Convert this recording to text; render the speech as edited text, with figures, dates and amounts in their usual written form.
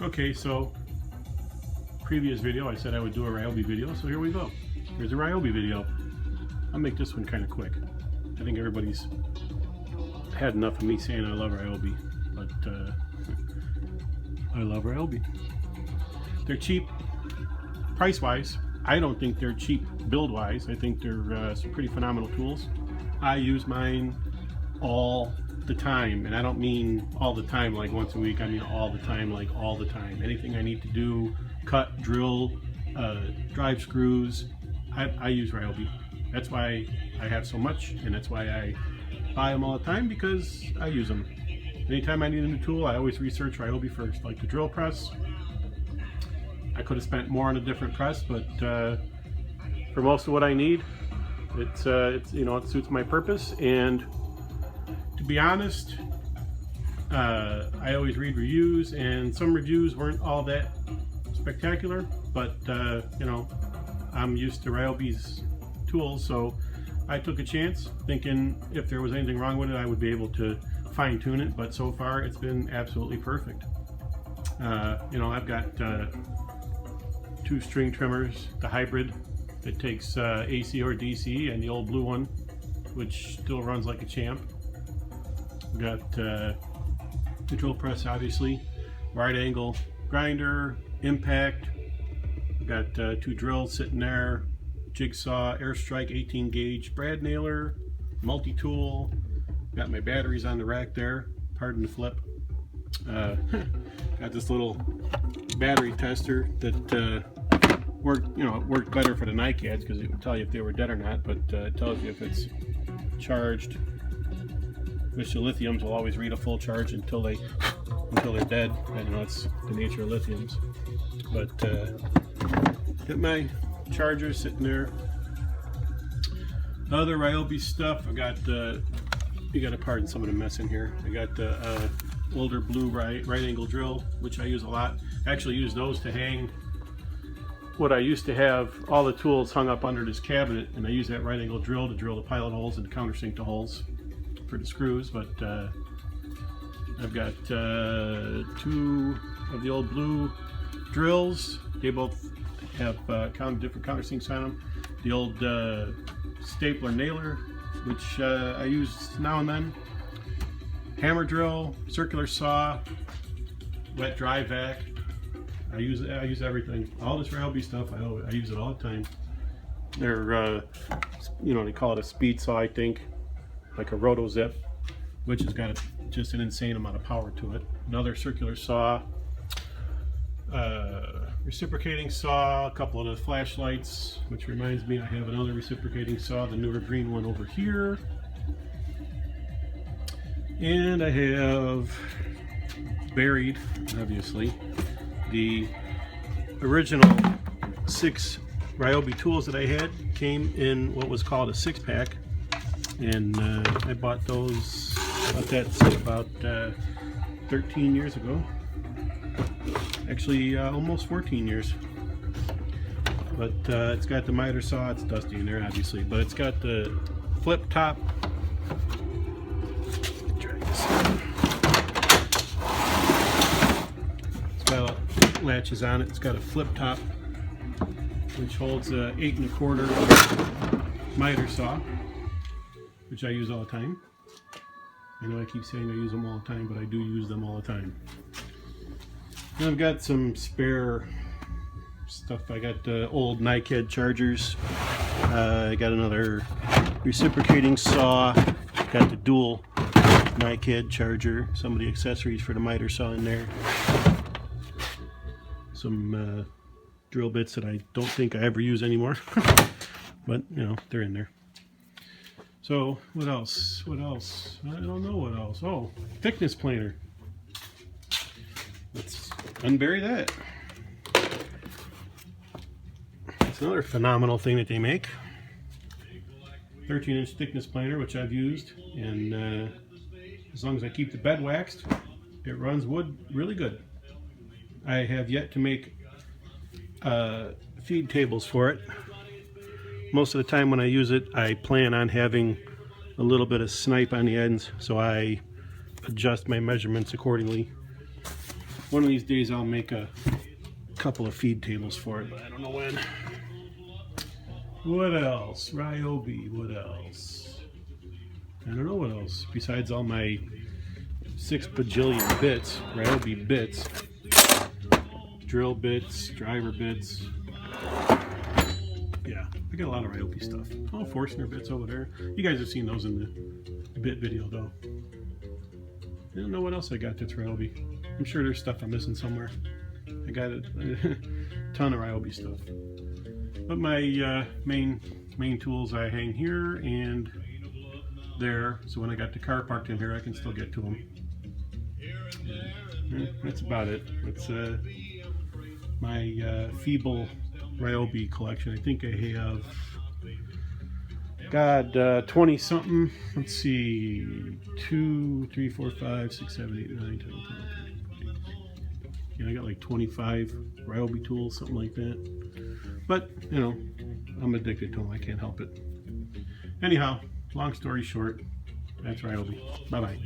Okay, so previous video I said I would do a Ryobi video, so here we go. Here's a Ryobi video. I'll make this one kind of quick. I think everybody's had enough of me saying I love Ryobi, but I love Ryobi. They're cheap price-wise. I don't think they're cheap build-wise. I think they're some pretty phenomenal tools. I use mine all the time, and I don't mean all the time like once a week. I mean all the time, like all the time. Anything I need to do, cut, drill, drive screws, I use Ryobi. That's why I have so much, and that's why I buy them all the time, because I use them. Anytime I need a new tool, I always research Ryobi first. Like the drill press, I could have spent more on a different press, but for most of what I need, it's you know, it suits my purpose. And to be honest, I always read reviews, and some reviews weren't all that spectacular, but you know, I'm used to Ryobi's tools, so I took a chance thinking if there was anything wrong with it, I would be able to fine-tune it. But so far it's been absolutely perfect. You know, I've got 2 string trimmers, the hybrid that takes AC or DC, and the old blue one, which still runs like a champ. Got the drill press, obviously, right angle grinder, impact. Got 2 drills sitting there, jigsaw, airstrike 18 gauge brad nailer, multi-tool. Got my batteries on the rack there, pardon the flip. Got this little battery tester that worked, you know, it worked better for the NiCads because it would tell you if they were dead or not, but it tells you if it's charged, which the lithiums will always read a full charge until they're dead. I know it's the nature of lithiums. But got my charger sitting there. Other Ryobi stuff, I got you gotta pardon some of the mess in here. I got the older blue right angle drill, which I use a lot. I actually use those to hang what I used to have all the tools hung up under this cabinet, and I use that right angle drill to drill the pilot holes and the countersink to holes for the screws. But I've got 2 of the old blue drills. They both have different countersinks on them. The old stapler nailer, which I use now and then. Hammer drill, circular saw, wet dry vac. I use everything. All this Ryobi stuff, I use it all the time. They're you know, they call it a speed saw, I think, like a roto zip, which has got just an insane amount of power to it. Another circular saw, reciprocating saw, a couple of the flashlights, which reminds me I have another reciprocating saw, the newer green one over here. And I have buried, obviously, the original 6 Ryobi tools that I had came in what was called a 6-pack, and I bought those about 13 years ago. Actually, almost 14 years. But it's got the miter saw. It's dusty in there, obviously, but it's got the flip top. Drag this in. It's got latches on it. It's got a flip top, which holds a 8 1/4 miter saw, which I use all the time. I know I keep saying I use them all the time, but I do use them all the time. And I've got some spare stuff. I got old NiCad chargers. I got another reciprocating saw. Got the dual NiCad charger. Some of the accessories for the miter saw in there. Some drill bits that I don't think I ever use anymore, but you know, they're in there. So what else? What else? I don't know what else. Oh, thickness planer. Let's unbury that. It's another phenomenal thing that they make. 13-inch thickness planer, which I've used, and as long as I keep the bed waxed, it runs wood really good. I have yet to make feed tables for it. Most of the time when I use it, I plan on having a little bit of snipe on the ends, so I adjust my measurements accordingly. One of these days I'll make a couple of feed tables for it, but I don't know when. What else? Ryobi, what else? I don't know what else, besides all my 6 bajillion bits, Ryobi bits, drill bits, driver bits. Yeah, I got a lot of Ryobi stuff. Oh, Forstner bits over there. You guys have seen those in the bit video though. I don't know what else I got that's Ryobi. I'm sure there's stuff I'm missing somewhere. I got a ton of Ryobi stuff. But my main tools I hang here and there, so when I got the car parked in here I can still get to them. Yeah, that's about it. That's my feeble Ryobi collection. I think I have got 20 something. Let's see, 2, 3, 4, 5, 6, 7, 8, 9, 10, 11, 12, 13, 14. Yeah, I got like 25 Ryobi tools, something like that. But you know, I'm addicted to them. I can't help it. Anyhow, long story short, that's Ryobi. Bye bye.